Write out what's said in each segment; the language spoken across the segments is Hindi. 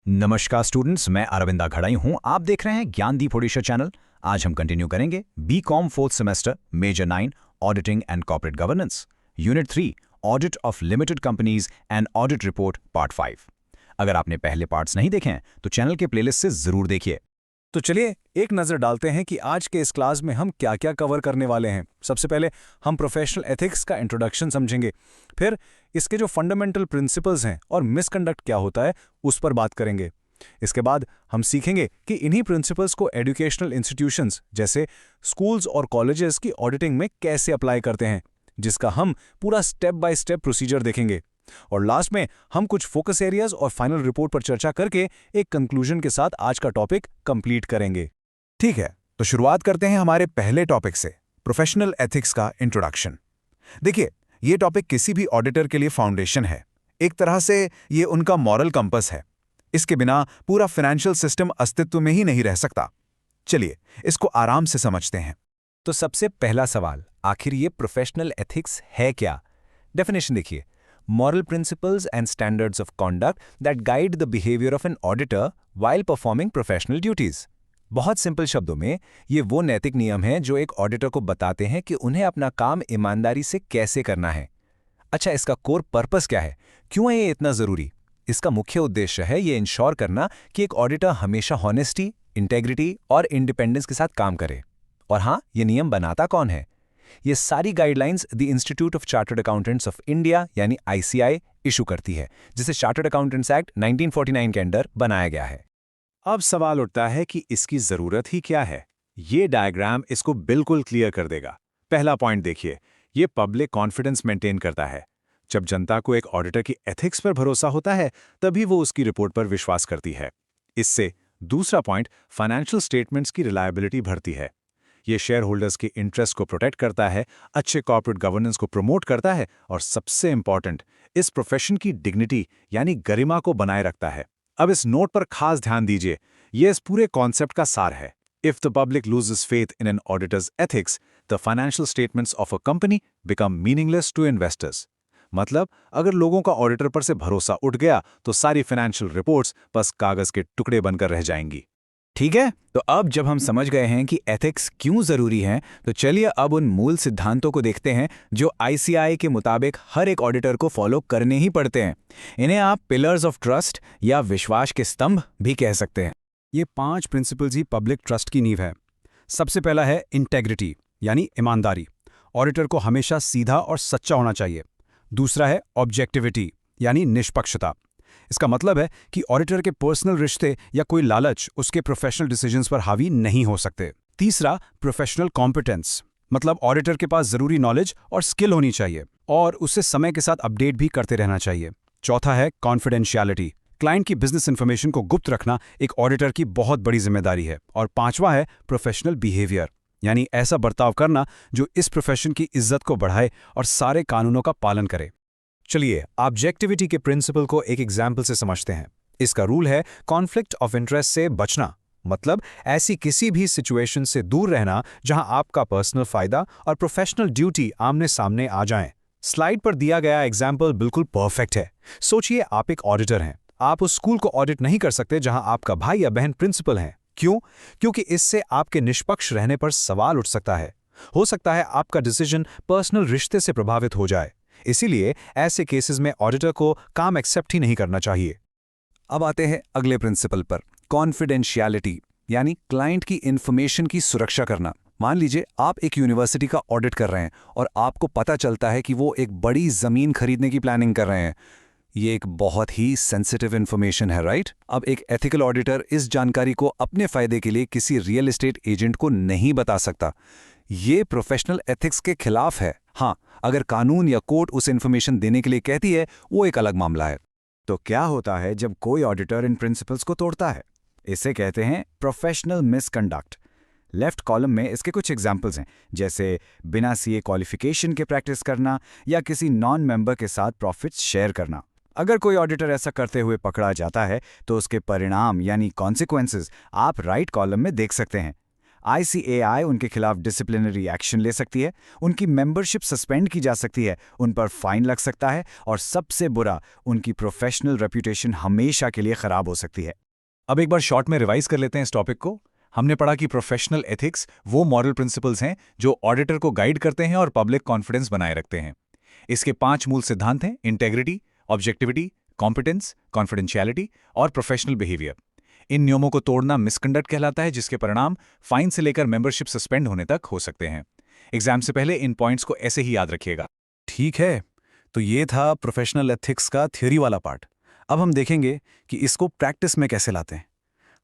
नमस्कार स्टूडेंट्स, मैं अरविंदा घड़ाई हूं। आप देख रहे हैं ज्ञानदीप ओडिशा चैनल। आज हम कंटिन्यू करेंगे BCom fourth semester major 9 auditing and corporate governance, unit 3 audit of limited companies and audit report part 5। अगर आपने पहले पार्ट्स नहीं देखे हैं तो चैनल के प्लेलिस्ट से जरूर देखिए। तो चलिए एक नज़र डालते हैं कि आज के इस क्लास में हम क्या क्या कवर करने वाले हैं। सबसे पहले हम प्रोफेशनल एथिक्स का इंट्रोडक्शन समझेंगे, फिर इसके जो फंडामेंटल प्रिंसिपल्स हैं और मिसकंडक्ट क्या होता है उस पर बात करेंगे। इसके बाद हम सीखेंगे कि इन्हीं प्रिंसिपल्स को एजुकेशनल इंस्टीट्यूशंस जैसे स्कूल्स और कॉलेजेस की ऑडिटिंग में कैसे अप्लाई करते हैं, जिसका हम पूरा स्टेप बाय स्टेप प्रोसीजर देखेंगे। और लास्ट में हम कुछ फोकस एरियाज और फाइनल रिपोर्ट पर चर्चा करके एक कंक्लूजन के साथ आज का टॉपिक कंप्लीट करेंगे। ठीक है, तो शुरुआत करते हैं हमारे पहले टॉपिक से, प्रोफेशनल एथिक्स का इंट्रोडक्शन। देखिए, ये टॉपिक किसी भी ऑडिटर के लिए फाउंडेशन है। एक तरह से ये उनका मॉरल कंपस है। इसके बिना पूरा फाइनेंशियल सिस्टम अस्तित्व में ही नहीं रह सकता। चलिए इसको आराम से समझते हैं। तो सबसे पहला सवाल, आखिर ये प्रोफेशनल एथिक्स है क्या? डेफिनेशन देखिए, moral principles and standards of conduct that guide the behavior of an auditor while performing professional duties। बहुत सिंपल शब्दों में ये वो नैतिक नियम हैं जो एक ऑडिटर को बताते हैं कि उन्हें अपना काम ईमानदारी से कैसे करना है। अच्छा, इसका कोर पर्पस क्या है? क्यों है ये इतना जरूरी? इसका मुख्य उद्देश्य है ये इंश्योर करना कि एक ऑडिटर हमेशा हॉनेस्टी, इंटेग्रिटी और इंडिपेंडेंस के साथ काम करे। और हाँ, ये नियम बनाता कौन है? ये सारी guidelines the institute of chartered accountants of India यानी आईसीआई इशू करती है, जिसे चार्टर्ड अकाउंटेंट्स एक्ट 1949 के अंडर बनाया गया है। अब सवाल उठता है कि इसकी जरूरत ही क्या है? ये डायग्राम इसको बिल्कुल क्लियर कर देगा। पहला पॉइंट देखिए, ये पब्लिक कॉन्फिडेंस मेंटेन करता है। जब जनता को एक ऑडिटर की एथिक्स पर भरोसा होता है तभी वो उसकी रिपोर्ट पर विश्वास करती है। इससे दूसरा पॉइंट, फाइनेंशियल स्टेटमेंट्स की रिलायबिलिटी बढ़ती है। ये शेयर होल्डर्स के इंटरेस्ट को प्रोटेक्ट करता है, अच्छे कॉर्पोरेट गवर्नेंस को प्रमोट करता है और सबसे इंपॉर्टेंट, इस प्रोफेशन की डिग्निटी यानी गरिमा को बनाए रखता है। अब इस नोट पर खास ध्यान दीजिए, ये इस पूरे कॉन्सेप्ट का सार है। If the public loses faith in an auditors ethics, the financial statements of a company become meaningless to investors. मतलब अगर लोगों का ऑडिटर पर से भरोसा उठ गया तो सारी फाइनेंशियल रिपोर्ट्स बस कागज के टुकड़े बनकर रह जाएंगी। ठीक है, तो अब जब हम समझ गए हैं कि एथिक्स क्यों जरूरी हैं, तो चलिए अब उन मूल सिद्धांतों को देखते हैं जो आईसीआई के मुताबिक हर एक ऑडिटर को फॉलो करने ही पड़ते हैं। इन्हें आप पिलर्स ऑफ ट्रस्ट या विश्वास के स्तंभ भी कह सकते हैं। ये 5 प्रिंसिपल्स ही पब्लिक ट्रस्ट की नींव है। सबसे पहला है इंटेग्रिटी यानी ईमानदारी। ऑडिटर को हमेशा सीधा और सच्चा होना चाहिए। दूसरा है ऑब्जेक्टिविटी यानी निष्पक्षता। इसका मतलब है कि ऑडिटर के पर्सनल रिश्ते या कोई लालच उसके प्रोफेशनल डिसीजंस पर हावी नहीं हो सकते। तीसरा, प्रोफेशनल कॉम्पिटेंस, मतलब ऑडिटर के पास जरूरी नॉलेज और स्किल होनी चाहिए और उसे समय के साथ अपडेट भी करते रहना चाहिए। चौथा है कॉन्फिडेंशियलिटी, क्लाइंट की बिजनेस इंफॉर्मेशन को गुप्त रखना एक ऑडिटर की बहुत बड़ी जिम्मेदारी है। और पांचवा है प्रोफेशनल बिहेवियर, यानी ऐसा बर्ताव करना जो इस प्रोफेशन की इज्जत को बढ़ाए और सारे कानूनों का पालन करे। चलिए ऑब्जेक्टिविटी के प्रिंसिपल को एक एग्जाम्पल से समझते हैं। इसका रूल है कॉन्फ्लिक्ट ऑफ इंटरेस्ट से बचना, मतलब ऐसी किसी भी सिचुएशन से दूर रहना जहां आपका पर्सनल फायदा और प्रोफेशनल ड्यूटी आमने सामने आ जाएं। स्लाइड पर दिया गया एग्जाम्पल बिल्कुल परफेक्ट है। सोचिए आप एक ऑडिटर हैं। आप उस स्कूल को ऑडिट नहीं कर सकते जहां आपका भाई या बहन प्रिंसिपल हैं। क्यों? क्योंकि इससे आपके निष्पक्ष रहने पर सवाल उठ सकता है। हो सकता है आपका डिसीजन पर्सनल रिश्ते से प्रभावित हो जाए। इसीलिए ऐसे केसेस में ऑडिटर को काम एक्सेप्ट ही नहीं करना चाहिए। अब आते हैं अगले प्रिंसिपल पर, कॉन्फिडेंशियलिटी यानी क्लाइंट की इंफॉर्मेशन की सुरक्षा करना। मान लीजिए आप एक यूनिवर्सिटी का ऑडिट कर रहे हैं और आपको पता चलता है कि वो एक बड़ी जमीन खरीदने की प्लानिंग कर रहे हैं। ये एक बहुत ही सेंसिटिव इंफॉर्मेशन है, राइट? अब एक एथिकल ऑडिटर इस जानकारी को अपने फायदे के लिए किसी रियल एस्टेट एजेंट को नहीं बता सकता। ये प्रोफेशनल एथिक्स के खिलाफ है। हाँ, अगर कानून या कोर्ट उस इंफॉर्मेशन देने के लिए कहती है, वो एक अलग मामला है। तो क्या होता है जब कोई ऑडिटर इन प्रिंसिपल्स को तोड़ता है? इसे कहते हैं प्रोफेशनल मिसकंडक्ट। लेफ्ट कॉलम में इसके कुछ एग्जाम्पल्स हैं, जैसे बिना सीए क्वालिफिकेशन के प्रैक्टिस करना या किसी नॉन मेंबर के साथ प्रॉफिट्स शेयर करना। अगर कोई ऑडिटर ऐसा करते हुए पकड़ा जाता है तो उसके परिणाम यानी कॉन्सिक्वेंसेस आप राइट कॉलम में देख सकते हैं। ICAI उनके खिलाफ डिसिप्लिनरी एक्शन ले सकती है, उनकी मेंबरशिप सस्पेंड की जा सकती है, उन पर फाइन लग सकता है और सबसे बुरा, उनकी प्रोफेशनल रेप्यूटेशन हमेशा के लिए खराब हो सकती है। अब एक बार शॉर्ट में रिवाइज कर लेते हैं इस टॉपिक को। हमने पढ़ा कि प्रोफेशनल एथिक्स वो मॉरल प्रिंसिपल्स हैं जो ऑडिटर को गाइड करते हैं और पब्लिक कॉन्फिडेंस बनाए रखते हैं। इसके 5 मूल सिद्धांत हैं: इंटेग्रिटी, ऑब्जेक्टिविटी, कॉम्पिटेंस, कॉन्फिडेंशियलिटी और प्रोफेशनल बिहेवियर। इन नियमों को तोड़ना मिसकंडक्ट कहलाता है, जिसके परिणाम फाइन से लेकर मेंबरशिप सस्पेंड होने तक हो सकते हैं। एग्जाम से पहले इन पॉइंट्स को ऐसे ही याद रखिएगा। ठीक है, तो ये था प्रोफेशनल एथिक्स का थ्योरी वाला पार्ट। अब हम देखेंगे कि इसको प्रैक्टिस में कैसे लाते हैं।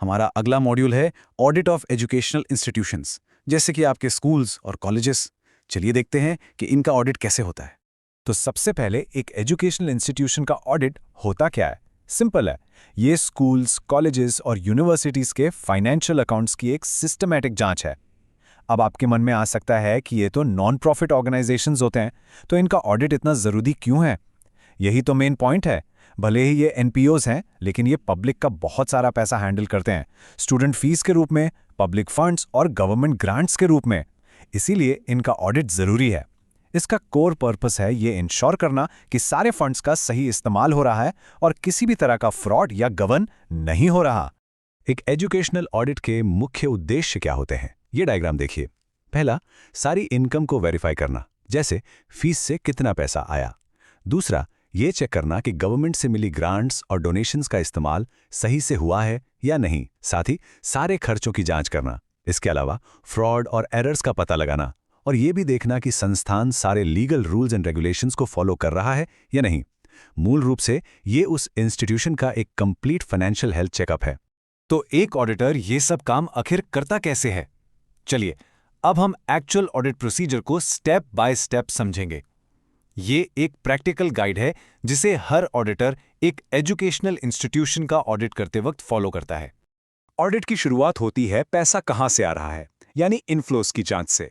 हमारा अगला मॉड्यूल है ऑडिट ऑफ एजुकेशनल इंस्टीट्यूशंस, जैसे कि आपके स्कूल्स और कॉलेजेस। चलिए देखते हैं कि इनका ऑडिट कैसे होता है। तो सबसे पहले एक एजुकेशनल इंस्टीट्यूशन का ऑडिट होता क्या है? सिंपल है, ये स्कूल्स, कॉलेजेस और यूनिवर्सिटीज के फाइनेंशियल अकाउंट्स की एक सिस्टमैटिक जांच है। अब आपके मन में आ सकता है कि ये तो नॉन प्रॉफिट ऑर्गेनाइजेशंस होते हैं, तो इनका ऑडिट इतना ज़रूरी क्यों है? यही तो मेन पॉइंट है। भले ही ये NPOs हैं, लेकिन ये पब्लिक का बहुत सारा पैसा हैंडल करते हैं, स्टूडेंट फीस के रूप में, पब्लिक फंड्स और गवर्नमेंट ग्रांट्स के रूप में। इसीलिए इनका ऑडिट ज़रूरी है। इसका कोर पर्पस है ये इंश्योर करना कि सारे फंड्स का सही इस्तेमाल हो रहा है और किसी भी तरह का फ्रॉड या गबन नहीं हो रहा। एक एजुकेशनल ऑडिट के मुख्य उद्देश्य क्या होते हैं, ये डायग्राम देखिए। पहला, सारी इनकम को वेरीफाई करना, जैसे फीस से कितना पैसा आया। दूसरा, ये चेक करना कि गवर्नमेंट से मिली ग्रांट्स और डोनेशंस का इस्तेमाल सही से हुआ है या नहीं। साथ ही सारे खर्चों की जांच करना। इसके अलावा फ्रॉड और एरर्स का पता लगाना और ये भी देखना कि संस्थान सारे लीगल रूल्स एंड रेगुलेशंस को फॉलो कर रहा है या नहीं। मूल रूप से ये उस इंस्टीट्यूशन का एक कंप्लीट फाइनेंशियल हेल्थ चेकअप है। तो एक ऑडिटर ये सब काम आखिर करता कैसे है? चलिए, अब हम एक्चुअल ऑडिट प्रोसीजर को स्टेप बाय स्टेप समझेंगे। ये एक प्रैक्टिकल गाइड है जिसे हर ऑडिटर एक एजुकेशनल इंस्टीट्यूशन का ऑडिट करते वक्त फॉलो करता है। ऑडिट की शुरुआत होती है पैसा कहां से आ रहा है, यानी इनफ्लोस की जांच से।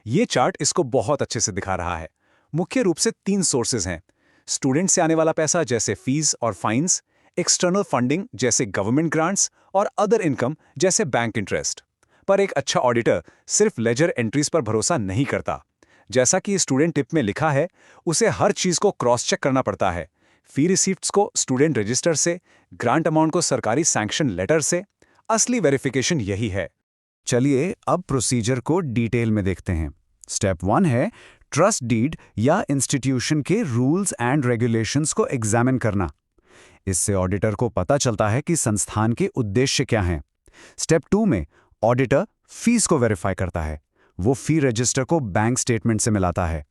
ये चार्ट इसको बहुत अच्छे से दिखा रहा है। मुख्य रूप से 3 सोर्सेज हैं: स्टूडेंट से आने वाला पैसा जैसे फीस और फाइन्स, एक्सटर्नल फंडिंग जैसे गवर्नमेंट ग्रांट्स और अदर इनकम जैसे बैंक इंटरेस्ट। पर एक अच्छा ऑडिटर सिर्फ लेजर एंट्रीज पर भरोसा नहीं करता। जैसा कि स्टूडेंट टिप में लिखा है, उसे हर चीज को क्रॉस चेक करना पड़ता है। फी रिसीप्ट्स को स्टूडेंट रजिस्टर से, ग्रांट अमाउंट को सरकारी सैंक्शन लेटर से। असली वेरिफिकेशन यही है। चलिए अब प्रोसीजर को डिटेल में देखते हैं। स्टेप 1 है ट्रस्ट डीड या इंस्टीट्यूशन के रूल्स एंड रेगुलेशंस को एग्जामिन करना। इससे ऑडिटर को पता चलता है कि संस्थान के उद्देश्य क्या हैं। स्टेप 2 में ऑडिटर फीस को वेरीफाई करता है। वो फी रजिस्टर को बैंक स्टेटमेंट से मिलाता है।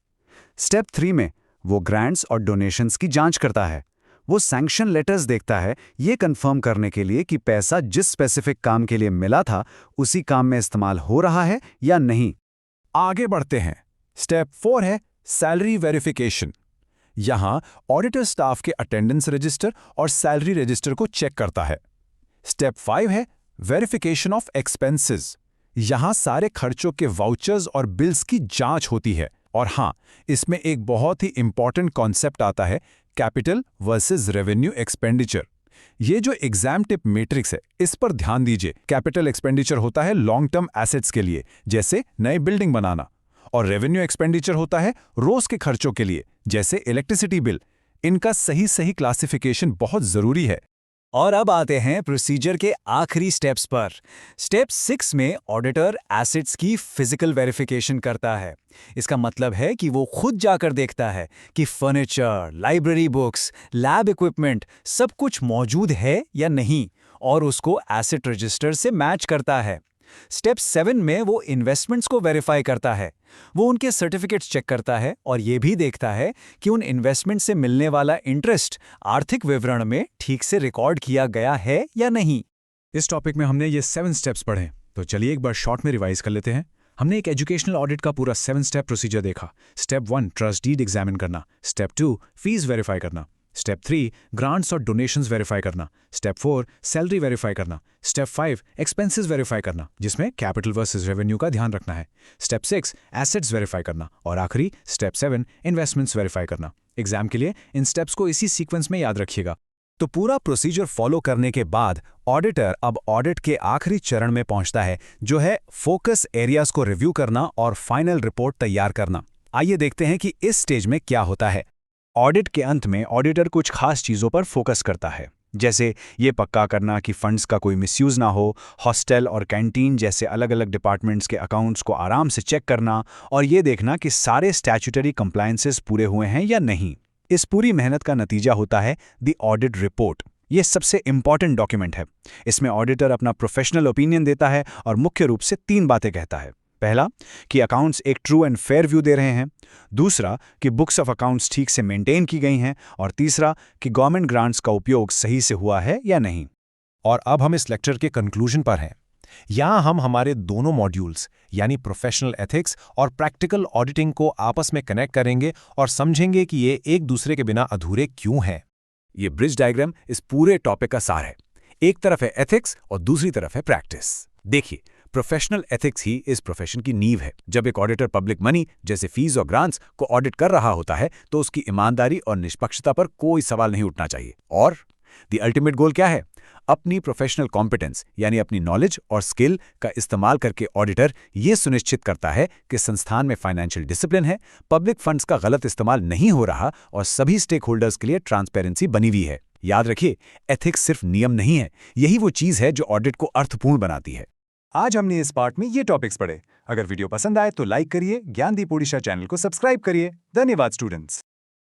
स्टेप 3 में वो ग्रांट्स और डोनेशंस की जांच करता है। वो सैंक्शन लेटर्स देखता है, ये कंफर्म करने के लिए कि पैसा जिस स्पेसिफिक काम के लिए मिला था उसी काम में इस्तेमाल हो रहा है या नहीं। आगे बढ़ते हैं। स्टेप 4 है सैलरी वेरिफिकेशन। यहां ऑडिटर स्टाफ के अटेंडेंस रजिस्टर और सैलरी रजिस्टर को चेक करता है। स्टेप 5 है वेरिफिकेशन ऑफ एक्सपेंसेस। यहां सारे खर्चों के वाउचर्स और बिल्स की जांच होती है। और हां, इसमें एक बहुत ही इंपॉर्टेंट कॉन्सेप्ट आता है, कैपिटल वर्सेस रेवेन्यू एक्सपेंडिचर। ये जो एग्जाम टिप मैट्रिक्स है, इस पर ध्यान दीजिए। कैपिटल एक्सपेंडिचर होता है लॉन्ग टर्म एसेट्स के लिए, जैसे नई बिल्डिंग बनाना, और रेवेन्यू एक्सपेंडिचर होता है रोज के खर्चों के लिए, जैसे इलेक्ट्रिसिटी बिल। इनका सही क्लासिफिकेशन बहुत जरूरी है। और अब आते हैं प्रोसीजर के आखिरी स्टेप्स पर। स्टेप 6 में ऑडिटर एसेट्स की फिजिकल वेरिफिकेशन करता है। इसका मतलब है कि वो खुद जाकर देखता है कि furniture, library books, lab equipment सब कुछ मौजूद है या नहीं, और उसको एसेट रजिस्टर से मैच करता है। स्टेप 7 में वो इन्वेस्टमेंट्स को वेरीफाई करता है। वो उनके सर्टिफिकेट्स चेक करता है और ये भी देखता है कि उन इन्वेस्टमेंट से मिलने वाला इंटरेस्ट आर्थिक विवरण में ठीक से रिकॉर्ड किया गया है या नहीं। इस टॉपिक में हमने ये 7 स्टेप्स पढ़े, तो चलिए एक बार शॉर्ट में रिवाइज कर लेते हैं। हमने एक एजुकेशनल ऑडिट का पूरा 7 स्टेप प्रोसीजर देखा। स्टेप 1 ट्रस्ट डीड एग्जामिन करना। स्टेप 2 फीस वेरीफाई करना। स्टेप 3 ग्रांट्स और डोनेशंस वेरीफाई करना। स्टेप 4 सैलरी वेरीफाई करना। स्टेप 5 एक्सपेंसेस वेरीफाई करना, जिसमें कैपिटल वर्सेस रेवेन्यू का ध्यान रखना है। स्टेप 6 एसेट्स वेरीफाई करना। और आखिरी स्टेप 7 इन्वेस्टमेंट्स वेरीफाई करना। एग्जाम के लिए इन स्टेप्स को इसी सीक्वेंस में याद रखिएगा। तो पूरा प्रोसीजर फॉलो करने के बाद ऑडिटर अब ऑडिट के आखिरी चरण में पहुंचता है, जो है फोकस एरियाज को रिव्यू करना और फाइनल रिपोर्ट तैयार करना। आइए देखते हैं कि इस स्टेज में क्या होता है। ऑडिट के अंत में ऑडिटर कुछ खास चीज़ों पर फोकस करता है, जैसे ये पक्का करना कि फंड्स का कोई मिसयूज ना हो, हॉस्टल और कैंटीन जैसे अलग अलग डिपार्टमेंट्स के अकाउंट्स को आराम से चेक करना, और ये देखना कि सारे स्टैट्यूटरी कंप्लायंसेस पूरे हुए हैं या नहीं। इस पूरी मेहनत का नतीजा होता है द ऑडिट रिपोर्ट। ये सबसे इंपॉर्टेंट डॉक्यूमेंट है। इसमें ऑडिटर अपना प्रोफेशनल ओपिनियन देता है और मुख्य रूप से 3 बातें कहता है। पहला, कि अकाउंट्स एक ट्रू एंड फेयर व्यू दे रहे हैं। दूसरा, कि बुक्स ऑफ अकाउंट्स ठीक से मेंटेन की गई हैं। और तीसरा, कि गवर्नमेंट ग्रांट्स का उपयोग सही से हुआ है या नहीं। और अब हम इस लेक्चर के कंक्लूजन पर हैं। यहाँ हम हमारे दोनों मॉड्यूल्स यानी प्रोफेशनल एथिक्स और प्रैक्टिकल ऑडिटिंग को आपस में कनेक्ट करेंगे और समझेंगे कि ये एक दूसरे के बिना अधूरे क्यों हैं। ये ब्रिज डायग्राम इस पूरे टॉपिक का सार है। एक तरफ है एथिक्स और दूसरी तरफ है प्रैक्टिस। देखिए, प्रोफेशनल एथिक्स ही इस प्रोफेशन की नींव है। जब एक ऑडिटर पब्लिक मनी जैसे फीस और ग्रांट्स को ऑडिट कर रहा होता है तो उसकी ईमानदारी और निष्पक्षता पर कोई सवाल नहीं उठना चाहिए। और द अल्टीमेट गोल क्या है? अपनी प्रोफेशनल कॉम्पिटेंस यानी अपनी नॉलेज और स्किल का इस्तेमाल करके ऑडिटर ये सुनिश्चित करता है कि संस्थान में फाइनेंशियल डिसिप्लिन है, पब्लिक फंड्स का गलत इस्तेमाल नहीं हो रहा और सभी स्टेक होल्डर्स के लिए ट्रांसपेरेंसी बनी हुई है। याद रखिए, एथिक्स सिर्फ नियम नहीं है, यही वो चीज़ है जो ऑडिट को अर्थपूर्ण बनाती है। आज हमने इस पार्ट में ये टॉपिक्स पढ़े। अगर वीडियो पसंद आए तो लाइक करिए, ज्ञानदीप ओडिशा चैनल को सब्सक्राइब करिए। धन्यवाद स्टूडेंट्स।